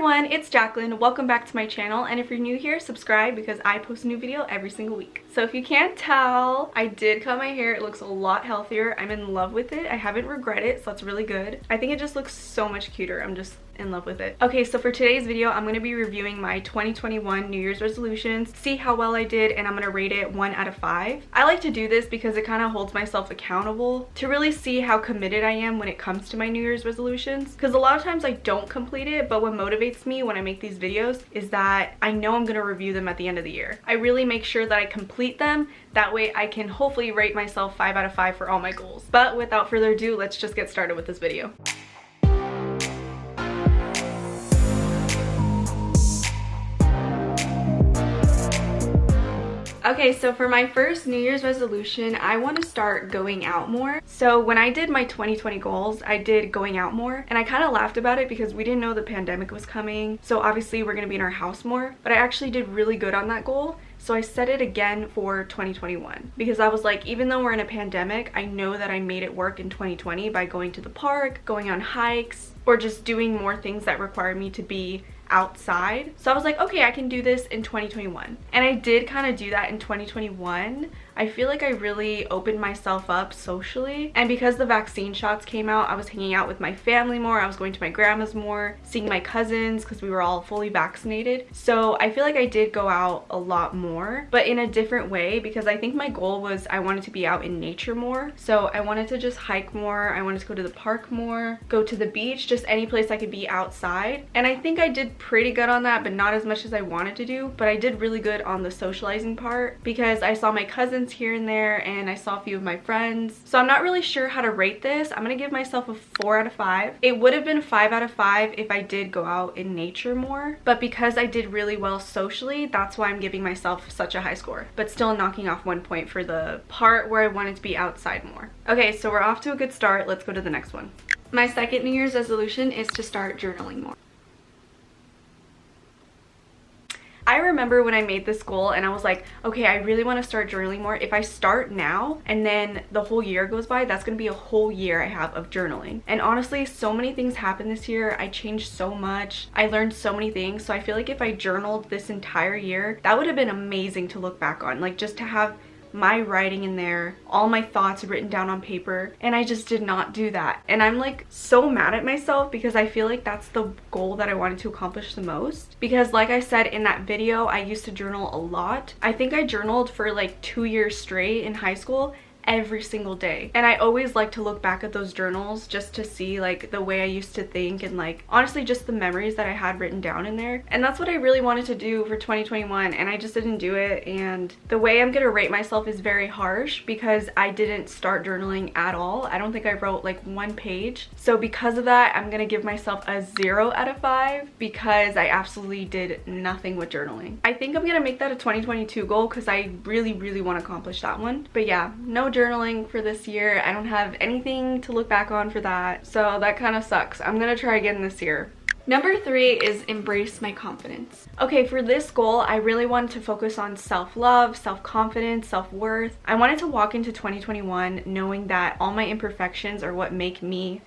everyone, it's Jacqueline. Welcome back to my channel, and if you're new here, subscribe because I post a new video every single week. So if you can't tell, I did cut my hair. It looks a lot healthier. I'm in love with it. I haven't regretted it, so that's really good. I think it just looks so much cuter. I'm just in love with it. Okay, so for today's video, I'm going to be reviewing my 2021 New Year's resolutions, see how well I did, and I'm going to rate it 1 out of 5. I like to do this because it kind of holds myself accountable to really see how committed I am when it comes to my New Year's resolutions, because a lot of times I don't complete it, but what motivates me when I make these videos is that I know I'm going to review them at the end of the year. I really make sure that I complete them. That way I can hopefully rate myself 5 out of 5 for all my goals. But without further ado, let's just get started with this video. Okay, so for my first New Year's resolution, I want to start going out more. So when I did my 2020 goals, I did going out more, and I kind of laughed about it because we didn't know the pandemic was coming. So obviously we're going to be in our house more, but I actually did really good on that goal. So I set it again for 2021 because I was like, even though we're in a pandemic, I know that I made it work in 2020 by going to the park, going on hikes, or just doing more things that require me to be outside. So I was like, okay, I can do this in 2021. And I did kind of do that in 2021. I feel like I really opened myself up socially, and because the vaccine shots came out, I was hanging out with my family more. I was going to my grandma's more, seeing my cousins because we were all fully vaccinated. So I feel like I did go out a lot more, but in a different way, because I think my goal was I wanted to be out in nature more. So I wanted to just hike more. I wanted to go to the park more, go to the beach, just any place I could be outside. And I think I did pretty good on that, but not as much as I wanted to do. But I did really good on the socializing part because I saw my cousins here and there, and I saw a few of my friends. So I'm not really sure how to rate this. I'm gonna give myself a 4 out of 5. It would have been 5 out of 5 if I did go out in nature more, but because I did really well socially, that's why I'm giving myself such a high score, but still knocking off 1 point for the part where I wanted to be outside more. Okay, so we're off to a good start. Let's go to the next one. My second New Year's resolution is to start journaling more. I remember when I made this goal and I was like, okay, I really want to start journaling more. If I start now and then the whole year goes by, that's going to be a whole year I have of journaling. And honestly, so many things happened this year. I changed so much. I learned so many things. So I feel like if I journaled this entire year, that would have been amazing to look back on. Like, just to have my writing in there, all my thoughts written down on paper, and I just did not do that. And I'm like so mad at myself because I feel like that's the goal that I wanted to accomplish the most. Because like I said in that video, I used to journal a lot. I think I journaled for like 2 years straight in high school, every single day. And I always like to look back at those journals just to see like the way I used to think, and like honestly just the memories that I had written down in there. And that's what I really wanted to do for 2021, and I just didn't do it. And the way I'm gonna rate myself is very harsh because I didn't start journaling at all. I don't think I wrote like 1 page. So because of that, I'm gonna give myself a 0 out of 5 because I absolutely did nothing with journaling. I think I'm gonna make that a 2022 goal because I really want to accomplish that one. But yeah, no journaling for this year. I don't have anything to look back on for that, so that kind of sucks. I'm gonna try again this year. Number 3 is embrace my confidence. Okay, for this goal, I really wanted to focus on self-love, self-confidence, self-worth. I wanted to walk into 2021 knowing that all my imperfections are what make me,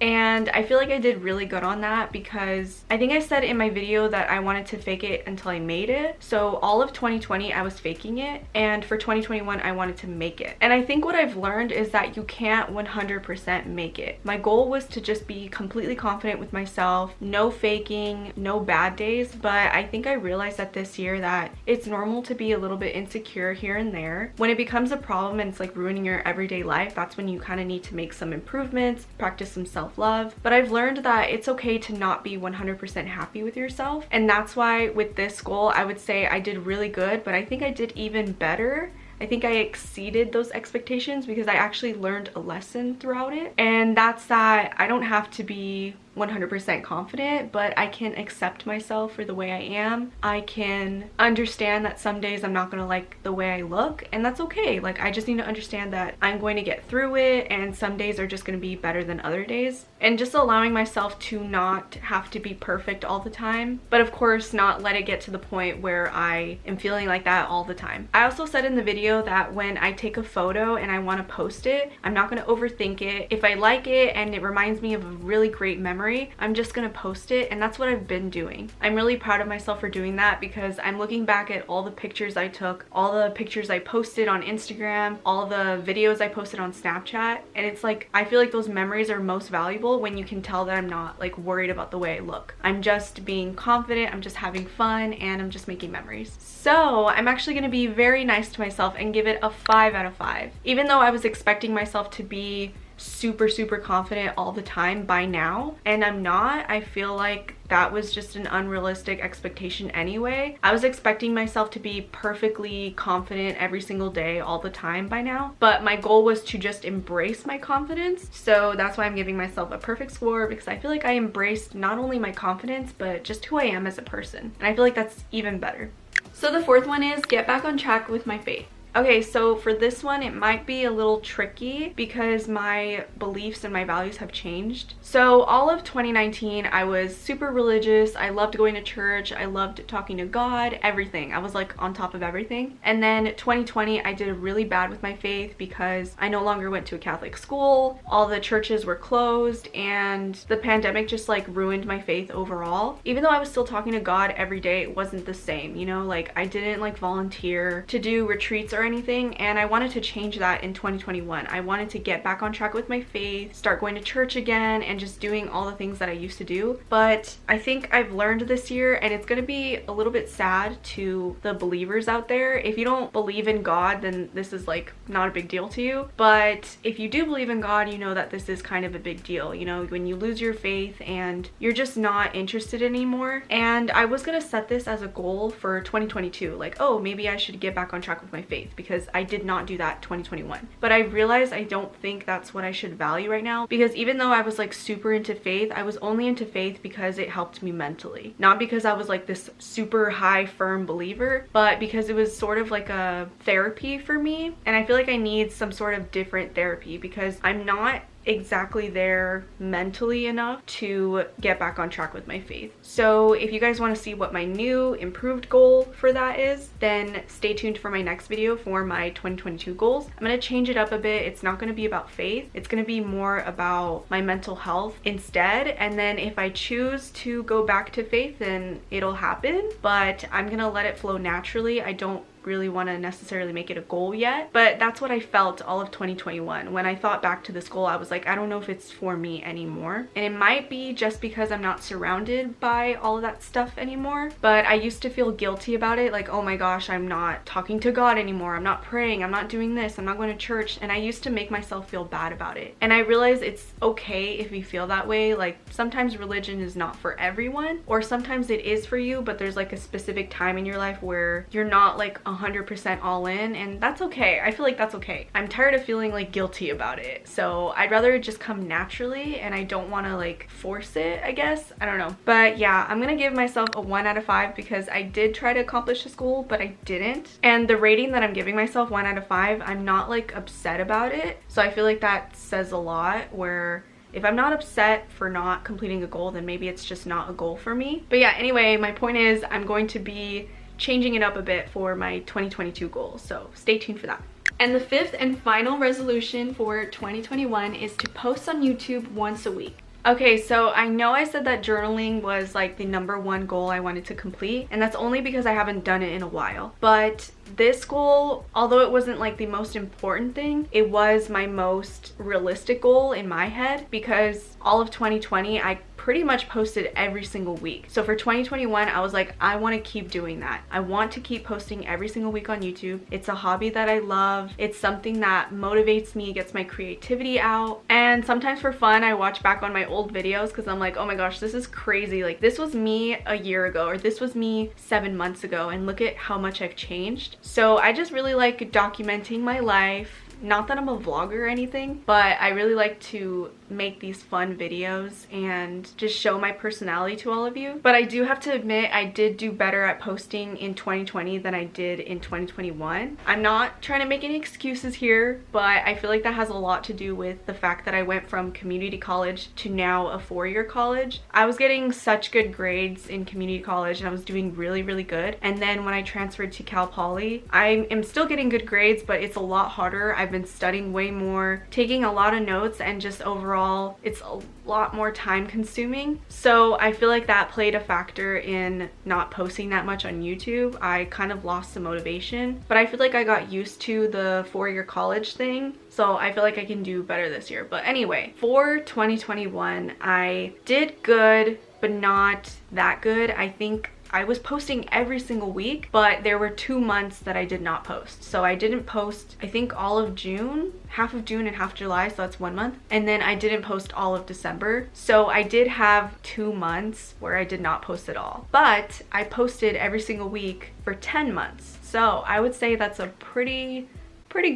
and I feel like I did really good on that because I think I said in my video that I wanted to fake it until I made it. So all of 2020 I was faking it, and for 2021 I wanted to make it. And I think what I've learned is that you can't 100% make it. My goal was to just be completely confident with myself, no faking, no bad days, but I think I realized that this year that it's normal to be a little bit insecure here and there. When it becomes a problem and it's like ruining your everyday life, that's when you kind of need to make some improvements, practice some self-love. But I've learned that it's okay to not be 100% happy with yourself, and that's why with this goal I would say I did really good, but I think I did even better. I think I exceeded those expectations because I actually learned a lesson throughout it, and that's that I don't have to be 100% confident, but I can accept myself for the way I am. I can understand that some days I'm not gonna like the way I look, and that's okay. Like, I just need to understand that I'm going to get through it, and some days are just gonna be better than other days. And just allowing myself to not have to be perfect all the time, but of course not let it get to the point where I am feeling like that all the time. I also said in the video that when I take a photo and I want to post it, I'm not going to overthink it. If I like it and it reminds me of a really great memory, memory, I'm just gonna post it, and that's what I've been doing. I'm really proud of myself for doing that because I'm looking back at all the pictures I took, all the pictures I posted on Instagram, all the videos I posted on Snapchat, and it's like I feel like those memories are most valuable when you can tell that I'm not like worried about the way I look. I'm just being confident, I'm just having fun, and I'm just making memories. So I'm actually gonna be very nice to myself and give it a 5 out of 5. Even though I was expecting myself to be super confident all the time by now, and I'm not. I feel like that was just an unrealistic expectation anyway. I was expecting myself to be perfectly confident every single day all the time by now, but my goal was to just embrace my confidence. So that's why I'm giving myself a perfect score, because I feel like I embraced not only my confidence but just who I am as a person, and I feel like that's even better. So the fourth one is get back on track with my faith. Okay, so for this one, it might be a little tricky because my beliefs and my values have changed. So all of 2019, I was super religious. I loved going to church. I loved talking to God, everything. I was like on top of everything. And then 2020, I did really bad with my faith because I no longer went to a Catholic school. All the churches were closed, and the pandemic just like ruined my faith overall. Even though I was still talking to God every day, it wasn't the same, you know? Like I didn't like volunteer to do retreats or anything, and I wanted to change that in 2021. I wanted to get back on track with my faith, start going to church again, and just doing all the things that I used to do. But I think I've learned this year, and it's gonna be a little bit sad to the believers out there. If you don't believe in God, then this is like not a big deal to you. But if you do believe in God, you know that this is kind of a big deal. You know, when you lose your faith and you're just not interested anymore. And I was gonna set this as a goal for 2022, like, oh, maybe I should get back on track with my faith, because I did not do that 2021. But I realized I don't think that's what I should value right now, because even though I was like super into faith, I was only into faith because it helped me mentally. Not because I was like this super high firm believer, but because it was sort of like a therapy for me. And I feel like I need some sort of different therapy because I'm not exactly there mentally enough to get back on track with my faith. So if you guys want to see what my new improved goal for that is, then stay tuned for my next video for my 2022 goals. I'm going to change it up a bit. It's not going to be about faith. It's going to be more about my mental health instead. And then if I choose to go back to faith, then it'll happen, but I'm going to let it flow naturally. I don't really want to necessarily make it a goal yet, but that's what I felt all of 2021. When I thought back to this goal, I was like, I don't know if it's for me anymore. And it might be just because I'm not surrounded by all of that stuff anymore, but I used to feel guilty about it, like, oh my gosh, I'm not talking to God anymore, I'm not praying, I'm not doing this, I'm not going to church, and I used to make myself feel bad about it. And I realized it's okay if you feel that way. Like sometimes religion is not for everyone, or sometimes it is for you, but there's like a specific time in your life where you're not like 100% all in, and that's okay. I feel like that's okay. I'm tired of feeling like guilty about it, so I'd rather it just come naturally, and I don't want to like force it, I guess. I don't know. But yeah, I'm gonna give myself a 1 out of 5 because I did try to accomplish this goal, but I didn't. And the rating that I'm giving myself, 1 out of 5, I'm not like upset about it. So I feel like that says a lot, where if I'm not upset for not completing a goal, then maybe it's just not a goal for me. But yeah, anyway, my point is I'm going to be changing it up a bit for my 2022 goals, so stay tuned for that. And the fifth and final resolution for 2021 is to post on YouTube once a week. Okay, so I know I said that journaling was like the #1 goal I wanted to complete, and that's only because I haven't done it in a while. But this goal, although it wasn't like the most important thing, it was my most realistic goal in my head, because all of 2020 I pretty much posted every single week. So for 2021, I was like, I want to keep doing that. I want to keep posting every single week on YouTube. It's a hobby that I love. It's something that motivates me, gets my creativity out. And sometimes for fun, I watch back on my old videos because I'm like, oh my gosh, this is crazy. Like this was me a year ago, or this was me 7 months ago, and look at how much I've changed. So I just really like documenting my life. Not that I'm a vlogger or anything, but I really like to make these fun videos and just show my personality to all of you. But I do have to admit, I did do better at posting in 2020 than I did in 2021. I'm not trying to make any excuses here, but I feel like that has a lot to do with the fact that I went from community college to now a 4-year college. I was getting such good grades in community college and I was doing really, really good. And then when I transferred to Cal Poly, I am still getting good grades, but it's a lot harder. I've been studying way more, taking a lot of notes, and just overall it's a lot more time consuming. So I feel like that played a factor in not posting that much on YouTube. I kind of lost some motivation, but I feel like I got used to the 4-year college thing, so I feel like I can do better this year. But anyway, for 2021, I did good, but not that good. I think I was posting every single week, but there were 2 months that I did not post. So I didn't post, I think, all of June, half of June and half July, so that's 1 month. And then I didn't post all of December. So I did have 2 months where I did not post at all. But I posted every single week for 10 months. So I would say that's a pretty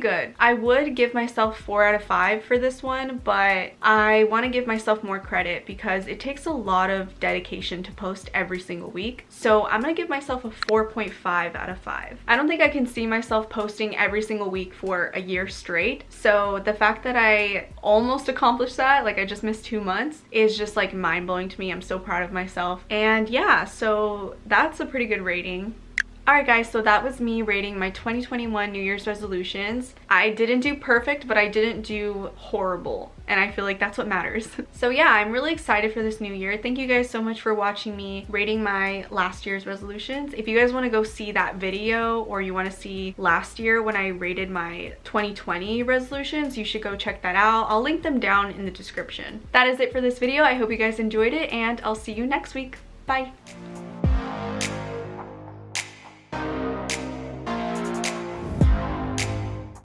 good. I would give myself 4 out of 5 for this one, but I want to give myself more credit because it takes a lot of dedication to post every single week. So I'm gonna give myself a 4.5 out of 5. I don't think I can see myself posting every single week for a year straight. So the fact that I almost accomplished that, like I just missed 2 months, is just like mind-blowing to me. I'm so proud of myself. And yeah, so that's a pretty good rating. Alright guys, so that was me rating my 2021 New Year's resolutions. I didn't do perfect, but I didn't do horrible. And I feel like that's what matters. So yeah, I'm really excited for this new year. Thank you guys so much for watching me rating my last year's resolutions. If you guys want to go see that video, or you want to see last year when I rated my 2020 resolutions, you should go check that out. I'll link them down in the description. That is it for this video. I hope you guys enjoyed it, and I'll see you next week. Bye!